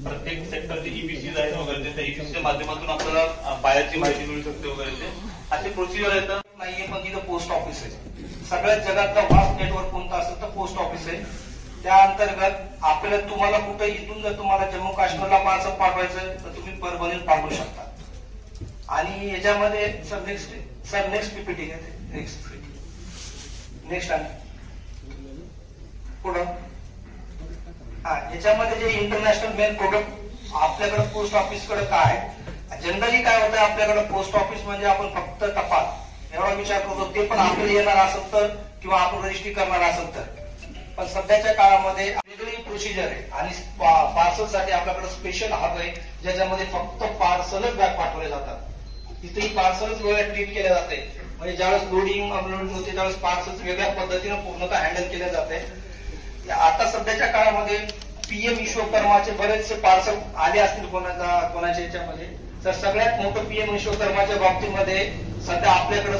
प्रत्येक सेक्टरचे EPCs आहेत वगैरे, त्या EPCच्या माध्यमातून आपल्याला बाहेरची माहिती मिळू शकते वगैरे. असे प्रोसिजर येतं नाहीये. पण तिथं पोस्ट ऑफिस आहे. सगळ्यात जगातलं फास्ट नेटवर्क कोणतं असेल तर पोस्ट ऑफिस आहे. त्या अंतर्गत आपल्याला तुम्हाला कुठे इथून जर तुम्हाला जम्मू काश्मीरला पार्सल पाठवायचं तर तुम्ही परभणीत पाठवू शकता. आणि याच्यामध्ये नेक्स्ट पीपीटी घेते. नेक्स्ट पुढं याच्यामध्ये जे इंटरनॅशनल मेन प्रोडक्ट आपल्याकडे पोस्ट ऑफिसकडे काय जनरली काय होतं, आपल्याकडे पोस्ट ऑफिस म्हणजे आपण फक्त टपाल एवढा विचार करतो. ते पण आपल्याला येणार असेल तर किंवा आपण रजिस्ट्री करणार असेल तर. पण सध्याच्या काळामध्ये वेगळी प्रोसिजर आहे आणि पार्सल साठी आपल्याकडे स्पेशल हब आहे ज्याच्यामध्ये फक्त पार्सलच बॅग पाठवले जातात. तिथेही पार्सलच वेगळ्या ट्रीट केल्या जाते. म्हणजे ज्यावेळेस लोडिंग अनलोडिंग होते त्यावेळेस पार्सल्स वेगळ्या पद्धतीने पूर्णतः हँडल केले जाते. आता सध्याच्या काळामध्ये PM विश्वकर्माचे बरेचसे पार्सल आले असतील कोणाच्या याच्यामध्ये. तर सगळ्यात मोठं PM विश्वकर्माच्या बाबतीमध्ये सध्या आपल्याकडे